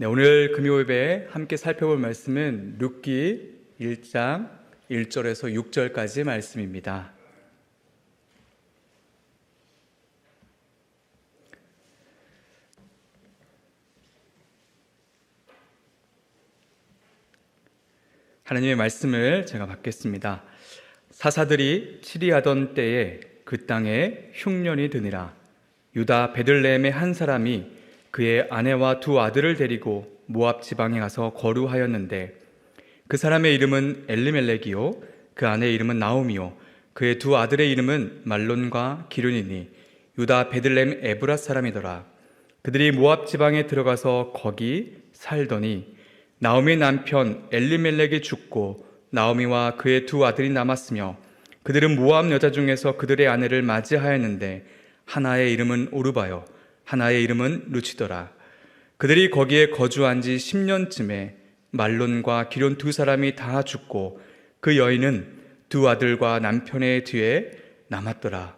오늘 금요일에 함께 살펴볼 말씀은 룻기 1장 1절에서 6절까지 말씀입니다. 하나님의 말씀을 제가 받겠습니다. 사사들이 치리하던 때에 그 땅에 흉년이 드니라. 유다 베들레헴의 한 사람이 그의 아내와 두 아들을 데리고 모압 지방에 가서 거류하였는데 그 사람의 이름은 엘리멜렉이요 그 아내의 이름은 나오미요 그의 두 아들의 이름은 말론과 기륜이니 유다 베들레헴 에브라 사람이더라. 그들이 모압 지방에 들어가서 거기 살더니 나오미의 남편 엘리멜렉이 죽고 나오미와 그의 두 아들이 남았으며 그들은 모압 여자 중에서 그들의 아내를 맞이하였는데 하나의 이름은 오르바요 하나의 이름은 루치더라. 그들이 거기에 거주한 지 10년쯤에 말론과 기륜 두 사람이 다 죽고 그 여인은 두 아들과 남편의 뒤에 남았더라.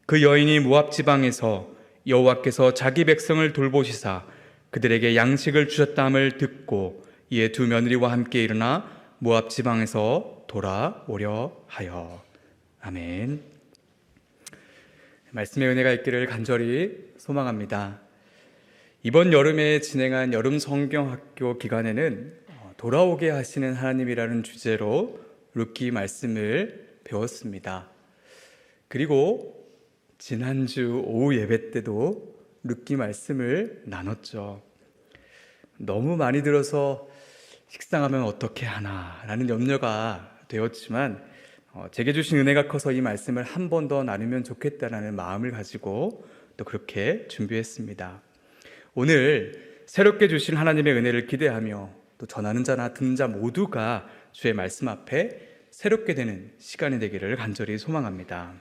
그 여인이 모압 지방에서 여호와께서 자기 백성을 돌보시사 그들에게 양식을 주셨다함을 듣고 이에 두 며느리와 함께 일어나 모압 지방에서 돌아오려 하여. 아멘. 말씀의 은혜가 있기를 간절히 소망합니다. 이번 여름에 진행한 여름 성경학교 기간에는 돌아오게 하시는 하나님이라는 주제로 룻기 말씀을 배웠습니다. 그리고 지난주 오후 예배 때도 룻기 말씀을 나눴죠. 너무 많이 들어서 식상하면 어떻게 하나라는 염려가 되었지만 제게 주신 은혜가 커서 이 말씀을 한 번 더 나누면 좋겠다라는 마음을 가지고 또 그렇게 준비했습니다. 오늘 새롭게 주신 하나님의 은혜를 기대하며 또 전하는 자나 듣는 자 모두가 주의 말씀 앞에 새롭게 되는 시간이 되기를 간절히 소망합니다.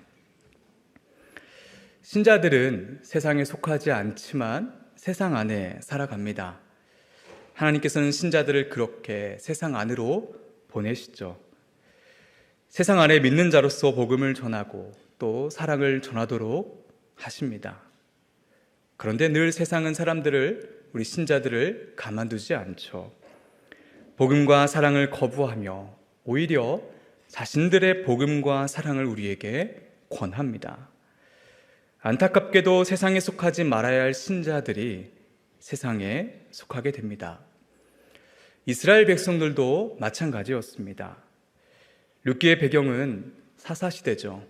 신자들은 세상에 속하지 않지만 세상 안에 살아갑니다. 하나님께서는 신자들을 그렇게 세상 안으로 보내시죠. 세상 안에 믿는 자로서 복음을 전하고 또 사랑을 전하도록 하십니다. 그런데 늘 세상은 사람들을, 우리 신자들을 가만두지 않죠. 복음과 사랑을 거부하며 오히려 자신들의 복음과 사랑을 우리에게 권합니다. 안타깝게도 세상에 속하지 말아야 할 신자들이 세상에 속하게 됩니다. 이스라엘 백성들도 마찬가지였습니다. 룻기의 배경은 사사시대죠.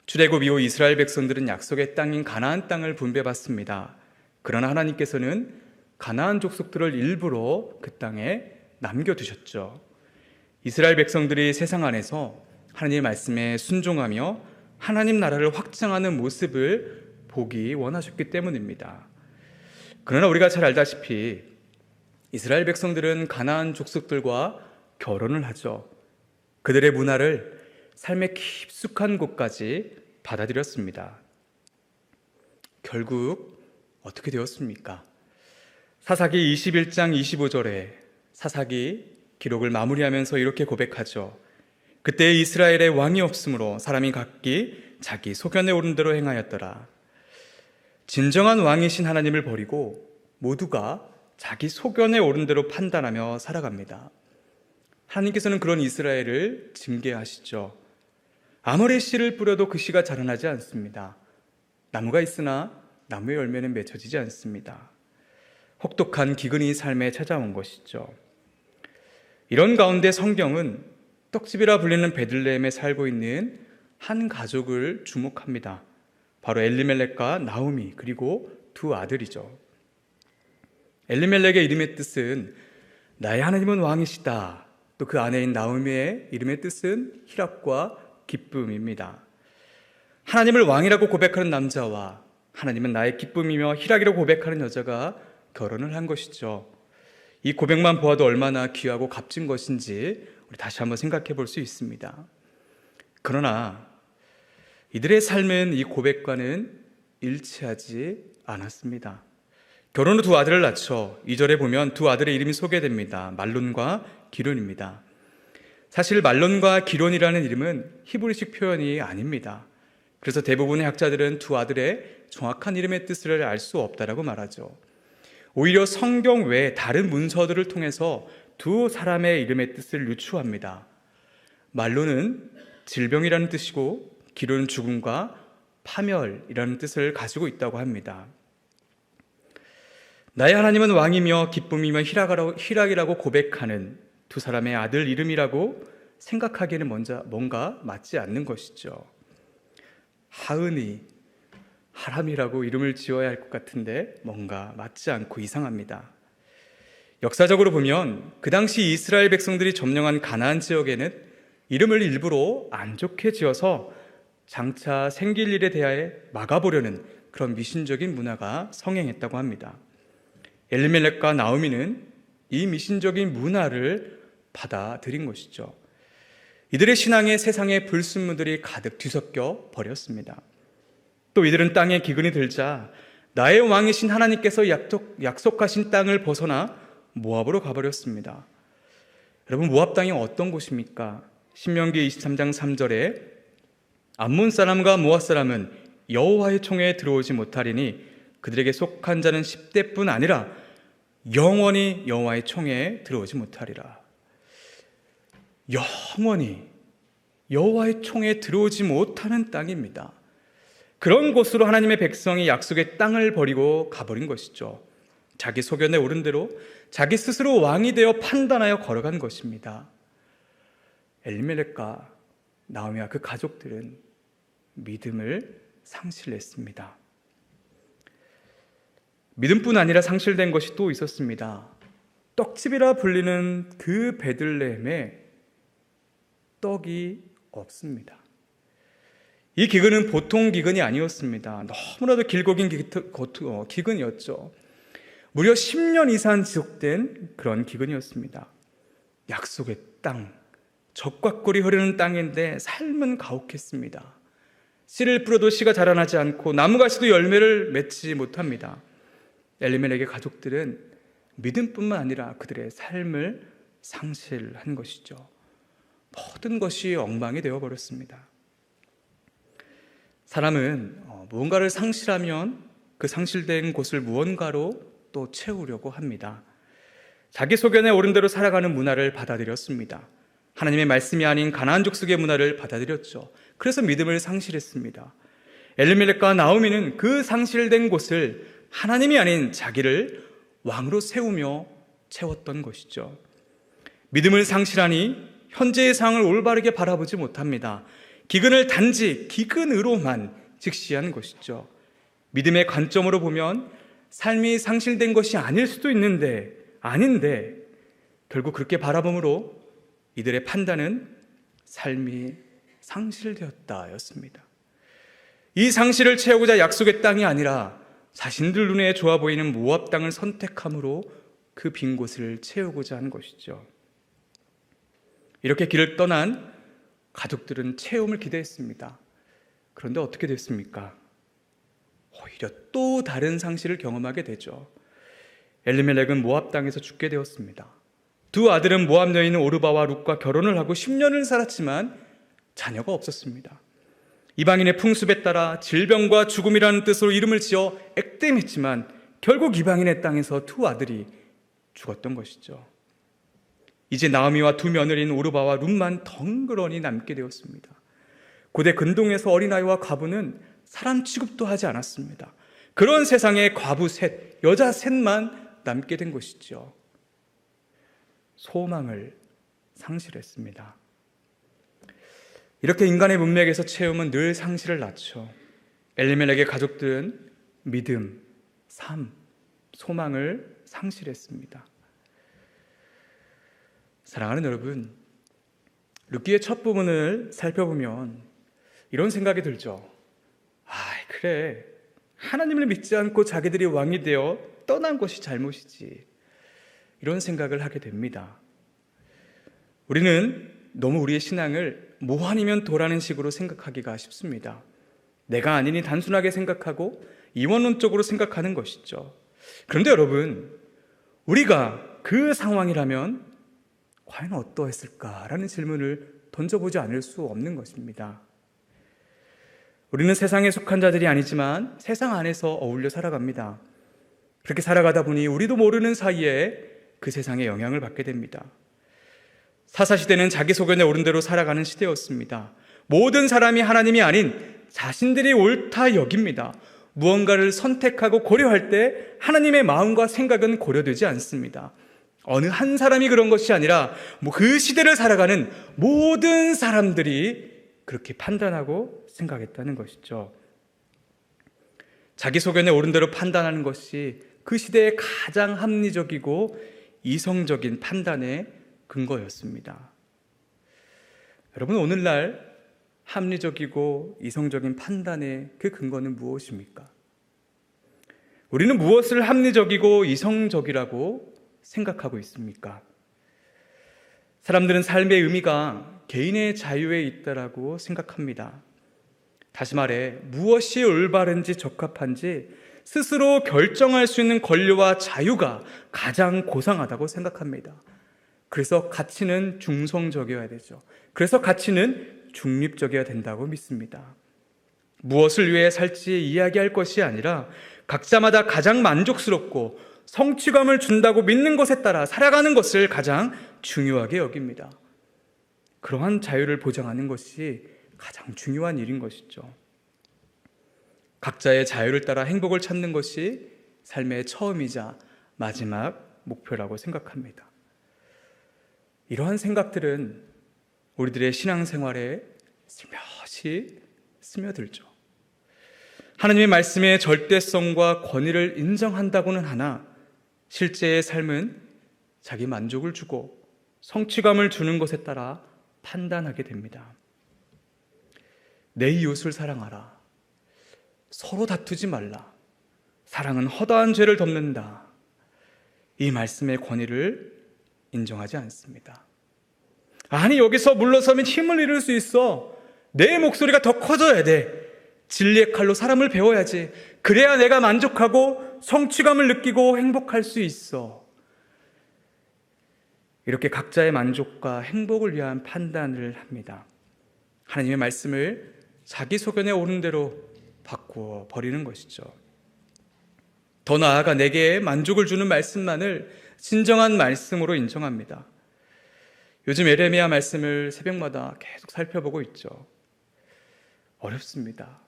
출애굽 이후 이스라엘 백성들은 약속의 땅인 가나안 땅을 분배받습니다. 그러나 하나님께서는 가나안 족속들을 일부러 그 땅에 남겨두셨죠. 이스라엘 백성들이 세상 안에서 하나님의 말씀에 순종하며 하나님 나라를 확장하는 모습을 보기 원하셨기 때문입니다. 그러나 우리가 잘 알다시피 이스라엘 백성들은 가나안 족속들과 결혼을 하죠. 그들의 문화를 삶의 깊숙한 곳까지 받아들였습니다. 결국 어떻게 되었습니까? 사사기 21장 25절에 사사기 기록을 마무리하면서 이렇게 고백하죠. 그때 이스라엘에 왕이 없으므로 사람이 각기 자기 소견에 오른 대로 행하였더라. 진정한 왕이신 하나님을 버리고 모두가 자기 소견에 오른 대로 판단하며 살아갑니다. 하나님께서는 그런 이스라엘을 징계하시죠. 아무리 씨를 뿌려도 그 씨가 자라나지 않습니다. 나무가 있으나 나무의 열매는 맺혀지지 않습니다. 혹독한 기근이 삶에 찾아온 것이죠. 이런 가운데 성경은 떡집이라 불리는 베들레헴에 살고 있는 한 가족을 주목합니다. 바로 엘리멜렉과 나오미 그리고 두 아들이죠. 엘리멜렉의 이름의 뜻은 나의 하나님은 왕이시다. 또 그 아내인 나오미의 이름의 뜻은 희락과 기쁨입니다. 하나님을 왕이라고 고백하는 남자와 하나님은 나의 기쁨이며 희락이라고 고백하는 여자가 결혼을 한 것이죠. 이 고백만 보아도 얼마나 귀하고 값진 것인지 우리 다시 한번 생각해 볼 수 있습니다. 그러나 이들의 삶은 이 고백과는 일치하지 않았습니다. 결혼 후 두 아들을 낳죠. 2절에 보면 두 아들의 이름이 소개됩니다. 말론과 기륜입니다. 사실 말론과 기론이라는 이름은 히브리식 표현이 아닙니다. 그래서 대부분의 학자들은 두 아들의 정확한 이름의 뜻을 알 수 없다라고 말하죠. 오히려 성경 외에 다른 문서들을 통해서 두 사람의 이름의 뜻을 유추합니다. 말로는 질병이라는 뜻이고 기로는 죽음과 파멸이라는 뜻을 가지고 있다고 합니다. 나의 하나님은 왕이며 기쁨이며 희락이라고 고백하는 두 사람의 아들 이름이라고 생각하기에는 뭔가 맞지 않는 것이죠. 하은이, 하람이라고 이름을 지어야 할 것 같은데 뭔가 맞지 않고 이상합니다. 역사적으로 보면 그 당시 이스라엘 백성들이 점령한 가나안 지역에는 이름을 일부러 안 좋게 지어서 장차 생길 일에 대하여 막아보려는 그런 미신적인 문화가 성행했다고 합니다. 엘리멜렉과 나오미는 이 미신적인 문화를 받아들인 것이죠. 이들의 신앙에 세상의 불순물들이 가득 뒤섞여 버렸습니다. 또 이들은 땅에 기근이 들자 나의 왕이신 하나님께서 약속하신 땅을 벗어나 모압으로 가버렸습니다. 여러분, 모압 땅이 어떤 곳입니까? 신명기 23장 3절에 암몬 사람과 모압 사람은 여호와의 총회에 들어오지 못하리니 그들에게 속한 자는 10대뿐 아니라 영원히 여호와의 총회에 들어오지 못하리라. 영원히 여호와의 총회에 들어오지 못하는 땅입니다. 그런 곳으로 하나님의 백성이 약속의 땅을 버리고 가버린 것이죠. 자기 소견에 오른 대로 자기 스스로 왕이 되어 판단하여 걸어간 것입니다. 엘리멜렉과 나오미와 그 가족들은 믿음을 상실했습니다. 믿음뿐 아니라 상실된 것이 또 있었습니다. 떡집이라 불리는 그 베들레헴에 떡이 없습니다. 이 기근은 보통 기근이 아니었습니다. 너무나도 길고 긴 기근이었죠. 무려 10년 이상 지속된 그런 기근이었습니다. 약속의 땅, 젖과 꿀이 흐르는 땅인데 삶은 가혹했습니다. 씨를 뿌려도 씨가 자라나지 않고 나무가시도 열매를 맺지 못합니다. 엘리멜렉의 가족들은 믿음뿐만 아니라 그들의 삶을 상실한 것이죠. 모든 것이 엉망이 되어버렸습니다. 사람은 무언가를 상실하면 그 상실된 곳을 무언가로 또 채우려고 합니다. 자기 소견에 오른 대로 살아가는 문화를 받아들였습니다. 하나님의 말씀이 아닌 가나안 족속의 문화를 받아들였죠. 그래서 믿음을 상실했습니다. 엘리멜렉과 나오미는 그 상실된 곳을 하나님이 아닌 자기를 왕으로 세우며 채웠던 것이죠. 믿음을 상실하니 현재의 상황을 올바르게 바라보지 못합니다. 기근을 단지 기근으로만 직시한 것이죠. 믿음의 관점으로 보면 삶이 상실된 것이 아닐 수도 아닌데 결국 그렇게 바라봄으로 이들의 판단은 삶이 상실되었다였습니다. 이 상실을 채우고자 약속의 땅이 아니라 자신들 눈에 좋아 보이는 모압 땅을 선택함으로 그 빈 곳을 채우고자 한 것이죠. 이렇게 길을 떠난 가족들은 체험을 기대했습니다. 그런데 어떻게 됐습니까? 오히려 또 다른 상실을 경험하게 되죠. 엘리멜렉은 모압 땅에서 죽게 되었습니다. 두 아들은 모압 여인 오르바와 룻과 결혼을 하고 10년을 살았지만 자녀가 없었습니다. 이방인의 풍습에 따라 질병과 죽음이라는 뜻으로 이름을 지어 액땜했지만 결국 이방인의 땅에서 두 아들이 죽었던 것이죠. 이제 나오미와 두 며느리인 오르바와 룻만 덩그러니 남게 되었습니다. 고대 근동에서 어린아이와 과부는 사람 취급도 하지 않았습니다. 그런 세상에 과부 셋, 여자 셋만 남게 된 것이죠. 소망을 상실했습니다. 이렇게 인간의 문맥에서 체험은 늘 상실을 낳죠. 엘리멜렉의 가족들은 믿음, 삶, 소망을 상실했습니다. 사랑하는 여러분, 룻기의 첫 부분을 살펴보면 이런 생각이 들죠. 그래, 하나님을 믿지 않고 자기들이 왕이 되어 떠난 것이 잘못이지, 이런 생각을 하게 됩니다. 우리는 너무 우리의 신앙을 뭐 아니면 도라는 식으로 생각하기가 쉽습니다. 내가 아니니 단순하게 생각하고 이원론적으로 생각하는 것이죠. 그런데 여러분, 우리가 그 상황이라면 과연 어떠했을까라는 질문을 던져보지 않을 수 없는 것입니다. 우리는 세상에 속한 자들이 아니지만 세상 안에서 어울려 살아갑니다. 그렇게 살아가다 보니 우리도 모르는 사이에 그 세상에 영향을 받게 됩니다. 사사시대는 자기 소견에 오른 대로 살아가는 시대였습니다. 모든 사람이 하나님이 아닌 자신들이 옳다 여깁니다. 무언가를 선택하고 고려할 때 하나님의 마음과 생각은 고려되지 않습니다. 어느 한 사람이 그런 것이 아니라 그 시대를 살아가는 모든 사람들이 그렇게 판단하고 생각했다는 것이죠. 자기 소견에 오른 대로 판단하는 것이 그 시대의 가장 합리적이고 이성적인 판단의 근거였습니다. 여러분, 오늘날 합리적이고 이성적인 판단의 그 근거는 무엇입니까? 우리는 무엇을 합리적이고 이성적이라고 생각하고 있습니까? 사람들은 삶의 의미가 개인의 자유에 있다라고 생각합니다. 다시 말해, 무엇이 올바른지 적합한지 스스로 결정할 수 있는 권리와 자유가 가장 고상하다고 생각합니다. 그래서 가치는 중성적이어야 되죠. 그래서 가치는 중립적이어야 된다고 믿습니다. 무엇을 위해 살지 이야기할 것이 아니라 각자마다 가장 만족스럽고 성취감을 준다고 믿는 것에 따라 살아가는 것을 가장 중요하게 여깁니다. 그러한 자유를 보장하는 것이 가장 중요한 일인 것이죠. 각자의 자유를 따라 행복을 찾는 것이 삶의 처음이자 마지막 목표라고 생각합니다. 이러한 생각들은 우리들의 신앙생활에 슬며시 스며들죠. 하나님의 말씀의 절대성과 권위를 인정한다고는 하나 실제의 삶은 자기 만족을 주고 성취감을 주는 것에 따라 판단하게 됩니다. 내 이웃을 사랑하라. 서로 다투지 말라. 사랑은 허다한 죄를 덮는다. 이 말씀의 권위를 인정하지 않습니다. 아니, 여기서 물러서면 힘을 잃을 수 있어. 내 목소리가 더 커져야 돼. 진리의 칼로 사람을 배워야지. 그래야 내가 만족하고 성취감을 느끼고 행복할 수 있어. 이렇게 각자의 만족과 행복을 위한 판단을 합니다. 하나님의 말씀을 자기 소견에 오른 대로 바꾸어 버리는 것이죠. 더 나아가 내게 만족을 주는 말씀만을 진정한 말씀으로 인정합니다. 요즘 에레미야 말씀을 새벽마다 계속 살펴보고 있죠. 어렵습니다.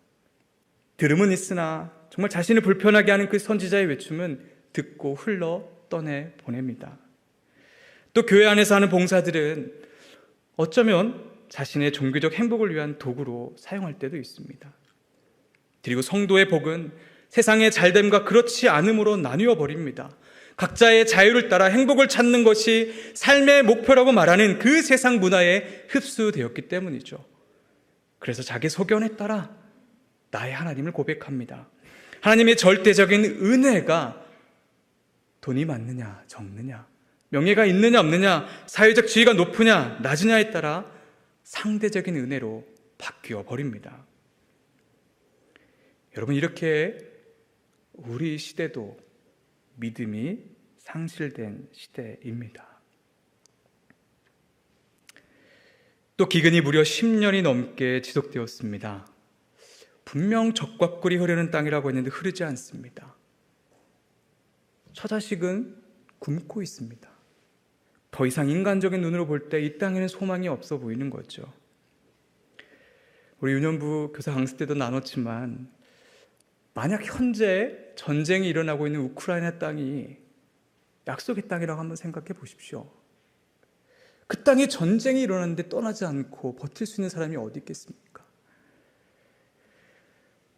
들음은 있으나 정말 자신을 불편하게 하는 그 선지자의 외침은 듣고 흘러 떠내 보냅니다. 또 교회 안에서 하는 봉사들은 어쩌면 자신의 종교적 행복을 위한 도구로 사용할 때도 있습니다. 그리고 성도의 복은 세상의 잘됨과 그렇지 않음으로 나뉘어 버립니다. 각자의 자유를 따라 행복을 찾는 것이 삶의 목표라고 말하는 그 세상 문화에 흡수되었기 때문이죠. 그래서 자기 소견에 따라 나의 하나님을 고백합니다. 하나님의 절대적인 은혜가 돈이 많느냐 적느냐, 명예가 있느냐 없느냐, 사회적 지위가 높으냐 낮으냐에 따라 상대적인 은혜로 바뀌어 버립니다. 여러분, 이렇게 우리 시대도 믿음이 상실된 시대입니다. 또 기근이 무려 10년이 넘게 지속되었습니다. 분명 젖과 꿀이 흐르는 땅이라고 했는데 흐르지 않습니다. 처자식은 굶고 있습니다. 더 이상 인간적인 눈으로 볼 때 이 땅에는 소망이 없어 보이는 거죠. 우리 유년부 교사 강습 때도 나눴지만, 만약 현재 전쟁이 일어나고 있는 우크라이나 땅이 약속의 땅이라고 한번 생각해 보십시오. 그 땅에 전쟁이 일어났는데 떠나지 않고 버틸 수 있는 사람이 어디 있겠습니까?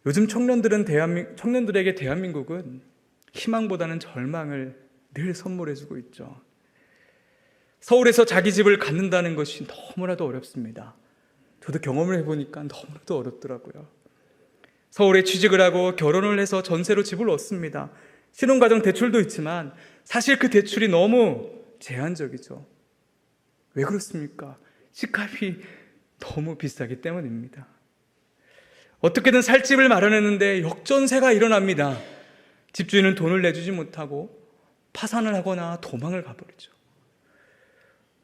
요즘 청년들에게 대한민국은 희망보다는 절망을 늘 선물해주고 있죠. 서울에서 자기 집을 갖는다는 것이 너무나도 어렵습니다. 저도 경험을 해보니까 너무나도 어렵더라고요. 서울에 취직을 하고 결혼을 해서 전세로 집을 얻습니다. 신혼가정 대출도 있지만 사실 그 대출이 너무 제한적이죠. 왜 그렇습니까? 집값이 너무 비싸기 때문입니다. 어떻게든 살 집을 마련했는데 역전세가 일어납니다. 집주인은 돈을 내주지 못하고 파산을 하거나 도망을 가버리죠.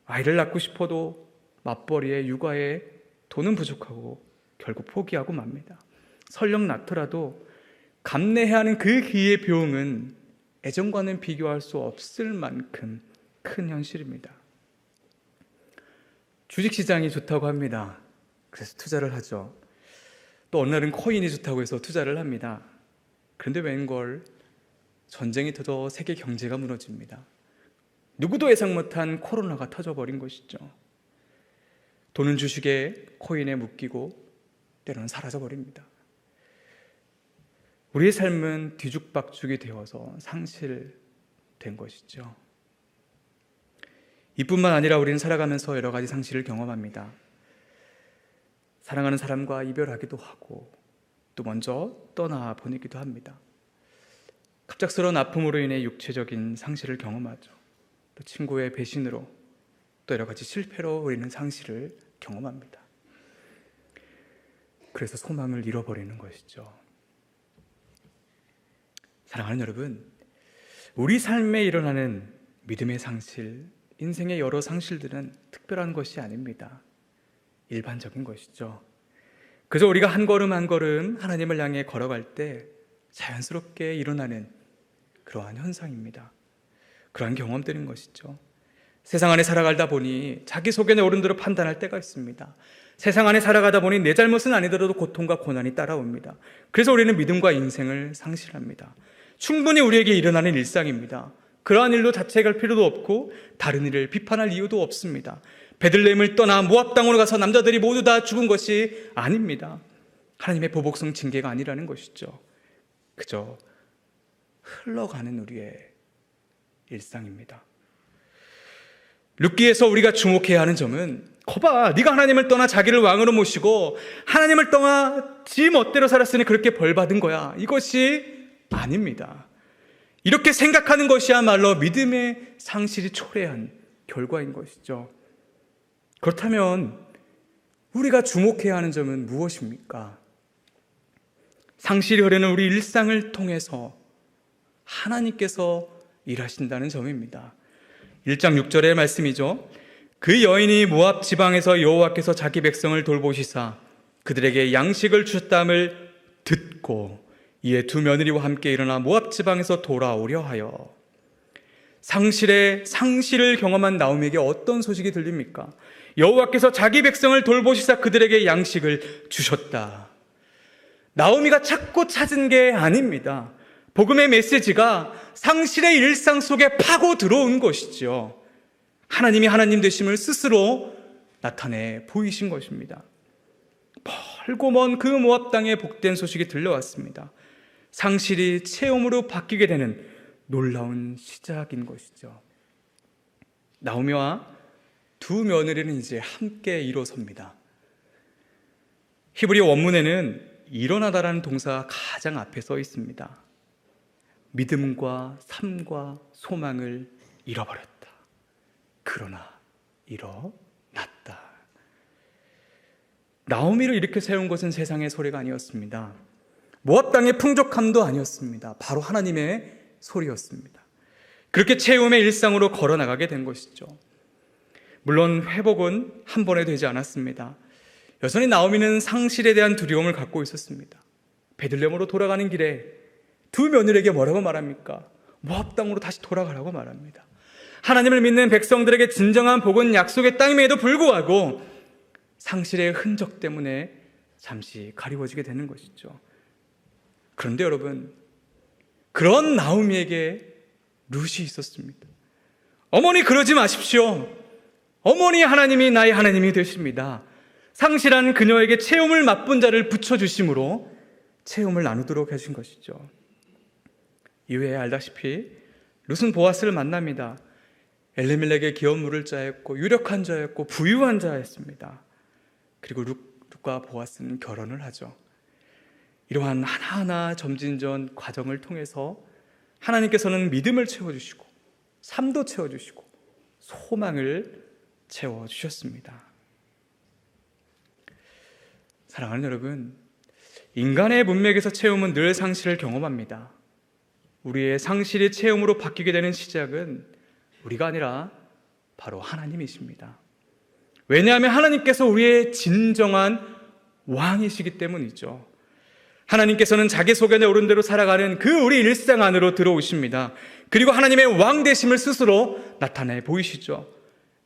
아이를 낳고 싶어도 맞벌이에 육아에 돈은 부족하고 결국 포기하고 맙니다. 설령 낳더라도 감내해야 하는 그 기회의 비용은 예전과는 비교할 수 없을 만큼 큰 현실입니다. 주식시장이 좋다고 합니다. 그래서 투자를 하죠. 또 어느 날은 코인이 좋다고 해서 투자를 합니다. 그런데 웬걸 전쟁이 터져 세계 경제가 무너집니다. 누구도 예상 못한 코로나가 터져버린 것이죠. 돈은 주식에 코인에 묶이고 때로는 사라져버립니다. 우리의 삶은 뒤죽박죽이 되어서 상실된 것이죠. 이뿐만 아니라 우리는 살아가면서 여러 가지 상실을 경험합니다. 사랑하는 사람과 이별하기도 하고 또 먼저 떠나보내기도 합니다. 갑작스러운 아픔으로 인해 육체적인 상실을 경험하죠. 또 친구의 배신으로 또 여러 가지 실패로 우리는 상실을 경험합니다. 그래서 소망을 잃어버리는 것이죠. 사랑하는 여러분, 우리 삶에 일어나는 믿음의 상실, 인생의 여러 상실들은 특별한 것이 아닙니다. 일반적인 것이죠. 그저 우리가 한 걸음 한 걸음 하나님을 향해 걸어갈 때 자연스럽게 일어나는 그러한 현상입니다. 그러한 경험들인 것이죠. 세상 안에 살아가다 보니 자기 속에 옳은 대로 판단할 때가 있습니다. 세상 안에 살아가다 보니 내 잘못은 아니더라도 고통과 고난이 따라옵니다. 그래서 우리는 믿음과 인생을 상실합니다. 충분히 우리에게 일어나는 일상입니다. 그러한 일로 자책할 필요도 없고 다른 일을 비판할 이유도 없습니다. 베들레헴을 떠나 모압 땅으로 가서 남자들이 모두 다 죽은 것이 아닙니다. 하나님의 보복성 징계가 아니라는 것이죠. 그저 흘러가는 우리의 일상입니다. 룻기에서 우리가 주목해야 하는 점은 거봐, 네가 하나님을 떠나 자기를 왕으로 모시고 하나님을 떠나 지 멋대로 살았으니 그렇게 벌받은 거야. 이것이 아닙니다. 이렇게 생각하는 것이야말로 믿음의 상실이 초래한 결과인 것이죠. 그렇다면 우리가 주목해야 하는 점은 무엇입니까? 상실이 흐르는 우리 일상을 통해서 하나님께서 일하신다는 점입니다. 1장 6절의 말씀이죠. 그 여인이 모압 지방에서 여호와께서 자기 백성을 돌보시사 그들에게 양식을 주셨다함을 듣고 이에 두 며느리와 함께 일어나 모압 지방에서 돌아오려 하여. 상실을 경험한 나오미에게 어떤 소식이 들립니까? 여호와께서 자기 백성을 돌보시사 그들에게 양식을 주셨다. 나오미가 찾고 찾은 게 아닙니다. 복음의 메시지가 상실의 일상 속에 파고 들어온 것이죠. 하나님이 하나님 되심을 스스로 나타내 보이신 것입니다. 멀고 먼 그 모압 땅에 복된 소식이 들려왔습니다. 상실이 체험으로 바뀌게 되는 놀라운 시작인 것이죠. 나오미와 두 며느리는 이제 함께 일어섭니다. 히브리 원문에는 일어나다라는 동사가 가장 앞에 써 있습니다. 믿음과 삶과 소망을 잃어버렸다. 그러나 일어났다. 나오미를 이렇게 세운 것은 세상의 소리가 아니었습니다. 모압 땅의 풍족함도 아니었습니다. 바로 하나님의 소리였습니다. 그렇게 체험의 일상으로 걸어나가게 된 것이죠. 물론 회복은 한 번에 되지 않았습니다. 여전히 나오미는 상실에 대한 두려움을 갖고 있었습니다. 베들레헴으로 돌아가는 길에 두 며느리에게 뭐라고 말합니까? 모압 땅으로 다시 돌아가라고 말합니다. 하나님을 믿는 백성들에게 진정한 복은 약속의 땅임에도 불구하고 상실의 흔적 때문에 잠시 가리워지게 되는 것이죠. 그런데 여러분, 그런 나오미에게 룻이 있었습니다. 어머니 그러지 마십시오. 어머니 하나님이 나의 하나님이 되십니다. 상실한 그녀에게 체험을 맛본 자를 붙여주심으로 체험을 나누도록 해준 것이죠. 이후에 알다시피 룻은 보아스를 만납니다. 엘리멜렉의 기업 물을 자였고 유력한 자였고 부유한 자였습니다. 그리고 룻과 보아스는 결혼을 하죠. 이러한 하나하나 점진전 과정을 통해서 하나님께서는 믿음을 채워주시고 삶도 채워주시고 소망을 채워주셨습니다. 사랑하는 여러분, 인간의 문맥에서 체험은 늘 상실을 경험합니다. 우리의 상실이 체험으로 바뀌게 되는 시작은 우리가 아니라 바로 하나님이십니다. 왜냐하면 하나님께서 우리의 진정한 왕이시기 때문이죠. 하나님께서는 자기 소견에 오른 대로 살아가는 그 우리 일상 안으로 들어오십니다. 그리고 하나님의 왕 되심을 스스로 나타내 보이시죠.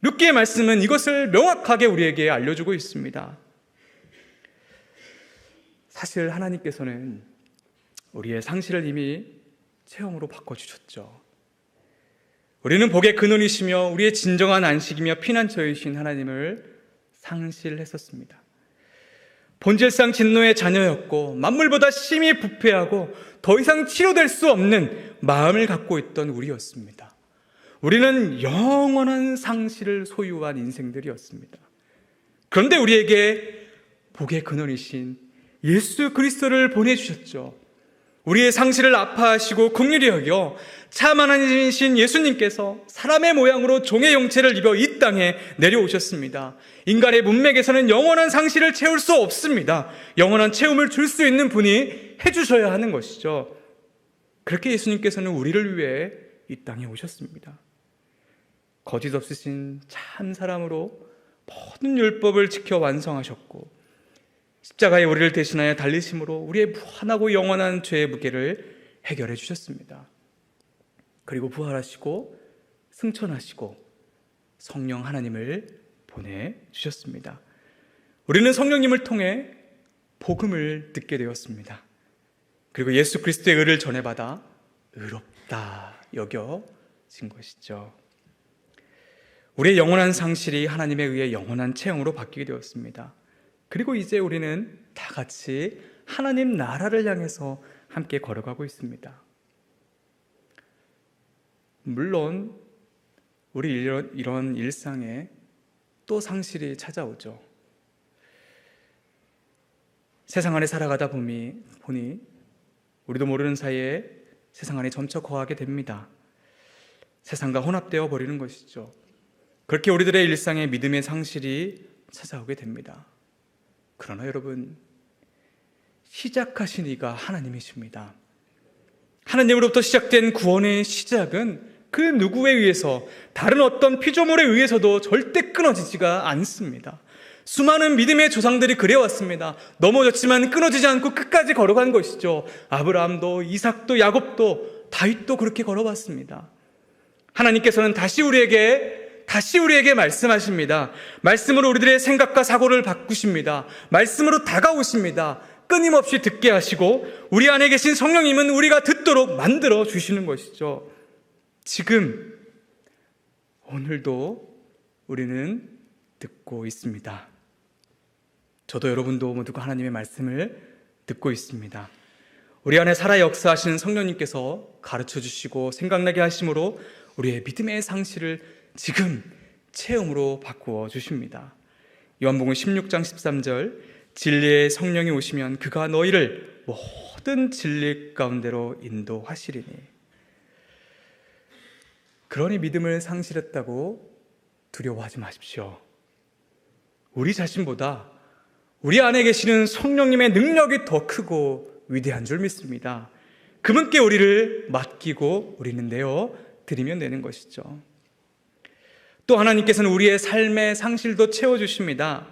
룻기의 말씀은 이것을 명확하게 우리에게 알려주고 있습니다. 사실 하나님께서는 우리의 상실을 이미 체험으로 바꿔주셨죠. 우리는 복의 근원이시며 우리의 진정한 안식이며 피난처이신 하나님을 상실했었습니다. 본질상 진노의 자녀였고 만물보다 심히 부패하고 더 이상 치료될 수 없는 마음을 갖고 있던 우리였습니다. 우리는 영원한 상실을 소유한 인생들이었습니다. 그런데 우리에게 복의 근원이신 예수 그리스도를 보내주셨죠. 우리의 상실을 아파하시고 긍휼히 여겨 참 하나님이신 예수님께서 사람의 모양으로 종의 형체를 입어 이 땅에 내려오셨습니다. 인간의 문맥에서는 영원한 상실을 채울 수 없습니다. 영원한 체험을 줄 수 있는 분이 해주셔야 하는 것이죠. 그렇게 예수님께서는 우리를 위해 이 땅에 오셨습니다. 거짓 없으신 참 사람으로 모든 율법을 지켜 완성하셨고 십자가에 우리를 대신하여 달리심으로 우리의 무한하고 영원한 죄의 무게를 해결해 주셨습니다. 그리고 부활하시고 승천하시고 성령 하나님을 보내주셨습니다. 우리는 성령님을 통해 복음을 듣게 되었습니다. 그리고 예수 그리스도의 의를 전해받아 의롭다 여겨진 것이죠. 우리의 영원한 상실이 하나님에 의해 영원한 체험으로 바뀌게 되었습니다. 그리고 이제 우리는 다 같이 하나님 나라를 향해서 함께 걸어가고 있습니다. 물론 우리 이런 일상에 또 상실이 찾아오죠. 세상 안에 살아가다 보니 우리도 모르는 사이에 세상 안에 점차 거하게 됩니다. 세상과 혼합되어 버리는 것이죠. 그렇게 우리들의 일상에 믿음의 상실이 찾아오게 됩니다. 그러나 여러분, 시작하신 이가 하나님이십니다. 하나님으로부터 시작된 구원의 시작은 그 누구에 의해서, 다른 어떤 피조물에 의해서도 절대 끊어지지가 않습니다. 수많은 믿음의 조상들이 그래왔습니다. 넘어졌지만 끊어지지 않고 끝까지 걸어간 것이죠. 아브라함도, 이삭도, 야곱도, 다윗도 그렇게 걸어왔습니다. 하나님께서는 다시 우리에게 말씀하십니다. 말씀으로 우리들의 생각과 사고를 바꾸십니다. 말씀으로 다가오십니다. 끊임없이 듣게 하시고 우리 안에 계신 성령님은 우리가 듣도록 만들어 주시는 것이죠. 지금 오늘도 우리는 듣고 있습니다. 저도 여러분도 모두가 하나님의 말씀을 듣고 있습니다. 우리 안에 살아 역사하시는 성령님께서 가르쳐 주시고 생각나게 하심으로 우리의 믿음의 상실을 지금 체험으로 바꾸어 주십니다. 요한복음 16장 13절, 진리의 성령이 오시면 그가 너희를 모든 진리 가운데로 인도하시리니. 그러니 믿음을 상실했다고 두려워하지 마십시오. 우리 자신보다 우리 안에 계시는 성령님의 능력이 더 크고 위대한 줄 믿습니다. 그분께 우리를 맡기고 우리는 내어 드리면 되는 것이죠. 또 하나님께서는 우리의 삶의 상실도 채워주십니다.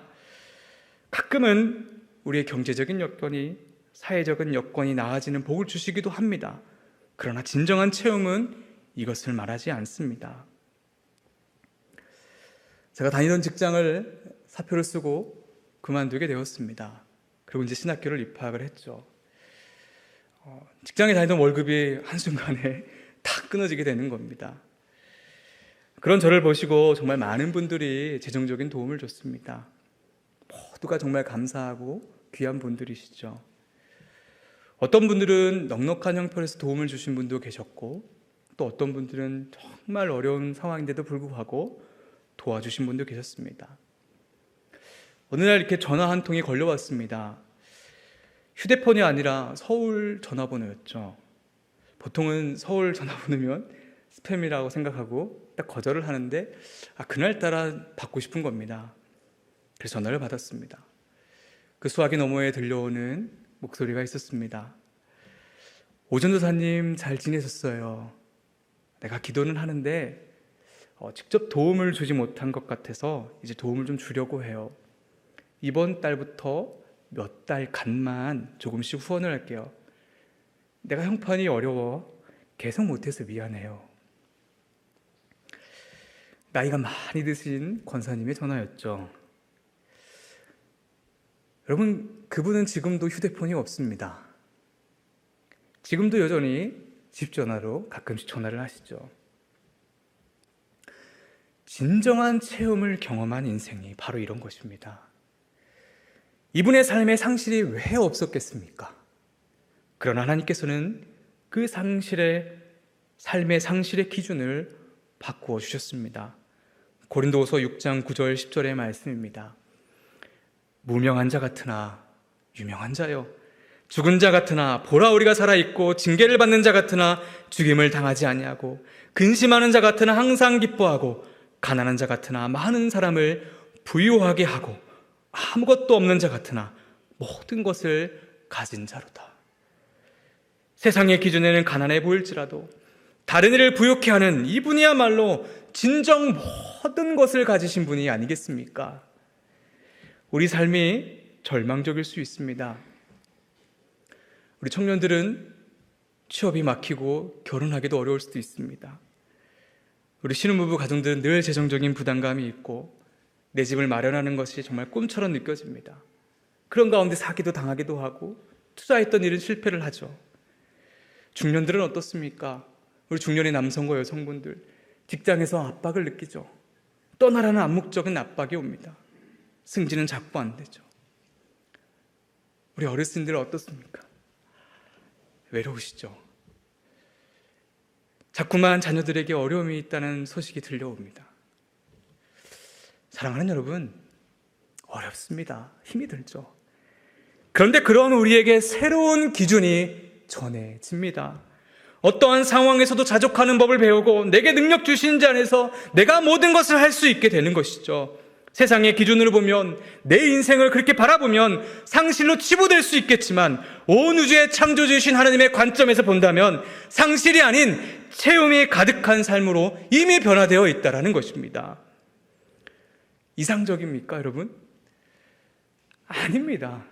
가끔은 우리의 경제적인 여건이, 사회적인 여건이 나아지는 복을 주시기도 합니다. 그러나 진정한 체험은 이것을 말하지 않습니다. 제가 다니던 직장을 사표를 쓰고 그만두게 되었습니다. 그리고 이제 신학교를 입학을 했죠. 직장에 다니던 월급이 한순간에 다 끊어지게 되는 겁니다. 그런 저를 보시고 정말 많은 분들이 재정적인 도움을 줬습니다. 모두가 정말 감사하고 귀한 분들이시죠. 어떤 분들은 넉넉한 형편에서 도움을 주신 분도 계셨고, 또 어떤 분들은 정말 어려운 상황인데도 불구하고 도와주신 분도 계셨습니다. 어느 날 이렇게 전화 한 통이 걸려왔습니다. 휴대폰이 아니라 서울 전화번호였죠. 보통은 서울 전화번호면 스팸이라고 생각하고 딱 거절을 하는데 그날따라 받고 싶은 겁니다. 그래서 전화를 받았습니다. 그 수화기 너머에 들려오는 목소리가 있었습니다. 오전도사님 잘 지내셨어요? 내가 기도는 하는데 직접 도움을 주지 못한 것 같아서 이제 도움을 좀 주려고 해요. 이번 달부터 몇 달간만 조금씩 후원을 할게요. 내가 형편이 어려워 계속 못해서 미안해요. 나이가 많이 드신 권사님의 전화였죠. 여러분, 그분은 지금도 휴대폰이 없습니다. 지금도 여전히 집 전화로 가끔씩 전화를 하시죠. 진정한 체험을 경험한 인생이 바로 이런 것입니다. 이분의 삶에 상실이 왜 없었겠습니까? 그러나 하나님께서는 그 삶의 상실의 기준을 바꾸어 주셨습니다. 고린도후서 6장 9절 10절의 말씀입니다. 무명한 자 같으나 유명한 자요, 죽은 자 같으나 보라 우리가 살아있고, 징계를 받는 자 같으나 죽임을 당하지 아니하고, 근심하는 자 같으나 항상 기뻐하고, 가난한 자 같으나 많은 사람을 부유하게 하고, 아무것도 없는 자 같으나 모든 것을 가진 자로다. 세상의 기준에는 가난해 보일지라도 다른 이를 부유케 하는 이분이야말로 진정 모든 것을 가지신 분이 아니겠습니까? 우리 삶이 절망적일 수 있습니다. 우리 청년들은 취업이 막히고 결혼하기도 어려울 수도 있습니다. 우리 신혼부부 가정들은 늘 재정적인 부담감이 있고 내 집을 마련하는 것이 정말 꿈처럼 느껴집니다. 그런 가운데 사기도 당하기도 하고 투자했던 일은 실패를 하죠. 중년들은 어떻습니까? 우리 중년의 남성과 여성분들, 직장에서 압박을 느끼죠. 떠나라는 암묵적인 압박이 옵니다. 승진은 자꾸 안 되죠. 우리 어르신들은 어떻습니까? 외로우시죠? 자꾸만 자녀들에게 어려움이 있다는 소식이 들려옵니다. 사랑하는 여러분, 어렵습니다. 힘이 들죠. 그런데 그런 우리에게 새로운 기준이 전해집니다. 어떠한 상황에서도 자족하는 법을 배우고 내게 능력 주신 자 안에서 내가 모든 것을 할 수 있게 되는 것이죠. 세상의 기준으로 보면, 내 인생을 그렇게 바라보면 상실로 치부될 수 있겠지만, 온 우주의 창조주이신 하나님의 관점에서 본다면 상실이 아닌 체험이 가득한 삶으로 이미 변화되어 있다는 것입니다. 이상적입니까, 여러분? 아닙니다.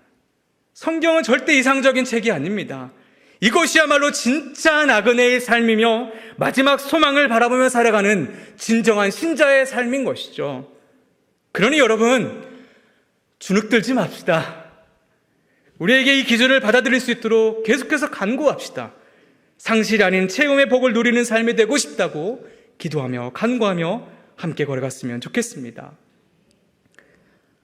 성경은 절대 이상적인 책이 아닙니다. 이것이야말로 진짜 나그네의 삶이며 마지막 소망을 바라보며 살아가는 진정한 신자의 삶인 것이죠. 그러니 여러분, 주눅들지 맙시다. 우리에게 이 기준을 받아들일 수 있도록 계속해서 간구합시다. 상실이 아닌 체험의 복을 누리는 삶이 되고 싶다고 기도하며 간구하며 함께 걸어갔으면 좋겠습니다.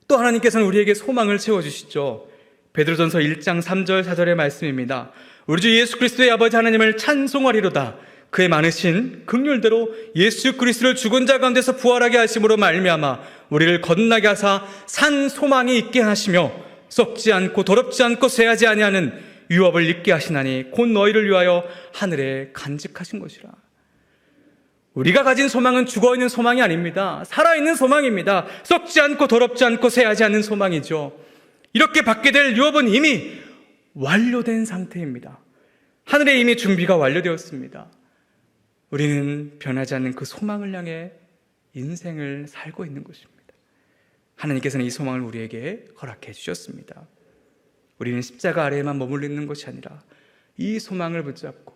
또 하나님께서는 우리에게 소망을 채워주시죠. 베드로전서 1장 3절 4절의 말씀입니다. 우리 주 예수 그리스도의 아버지 하나님을 찬송하리로다. 그의 많으신 긍휼대로 예수 그리스도를 죽은 자 가운데서 부활하게 하심으로 말미암아 우리를 거듭나게 하사 산 소망이 있게 하시며 썩지 않고 더럽지 않고 쇠하지 아니하는 유업을 입게 하시나니 곧 너희를 위하여 하늘에 간직하신 것이라. 우리가 가진 소망은 죽어있는 소망이 아닙니다. 살아있는 소망입니다. 썩지 않고 더럽지 않고 쇠하지 않는 소망이죠. 이렇게 받게 될 유업은 이미 완료된 상태입니다. 하늘에 이미 준비가 완료되었습니다. 우리는 변하지 않는 그 소망을 향해 인생을 살고 있는 것입니다. 하나님께서는 이 소망을 우리에게 허락해 주셨습니다. 우리는 십자가 아래에만 머물러 있는 것이 아니라 이 소망을 붙잡고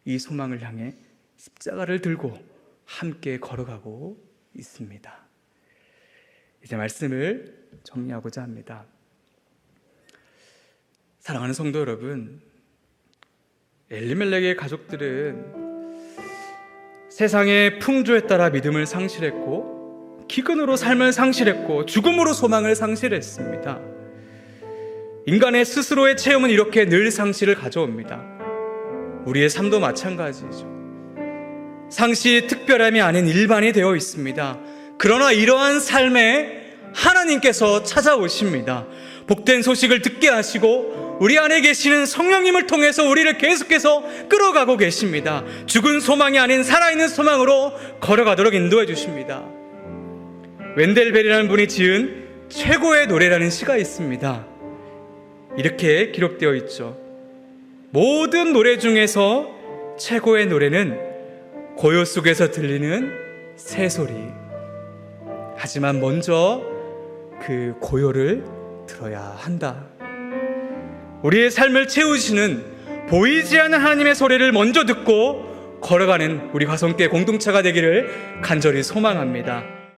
이 소망을 향해 십자가를 들고 함께 걸어가고 있습니다. 이제 말씀을 정리하고자 합니다. 사랑하는 성도 여러분, 엘리멜렉의 가족들은 세상의 풍조에 따라 믿음을 상실했고, 기근으로 삶을 상실했고, 죽음으로 소망을 상실했습니다. 인간의 스스로의 체험은 이렇게 늘 상실을 가져옵니다. 우리의 삶도 마찬가지죠. 상실이 특별함이 아닌 일반이 되어 있습니다. 그러나 이러한 삶에 하나님께서 찾아오십니다. 복된 소식을 듣게 하시고 우리 안에 계시는 성령님을 통해서 우리를 계속해서 끌어가고 계십니다. 죽은 소망이 아닌 살아있는 소망으로 걸어가도록 인도해 주십니다. 웬델 벨이라는 분이 지은 최고의 노래라는 시가 있습니다. 이렇게 기록되어 있죠. 모든 노래 중에서 최고의 노래는 고요 속에서 들리는 새소리. 하지만 먼저 그 고요를 들어야 한다. 우리의 삶을 채우시는 보이지 않는 하나님의 소리를 먼저 듣고 걸어가는 우리 화성교회 공동체가 되기를 간절히 소망합니다.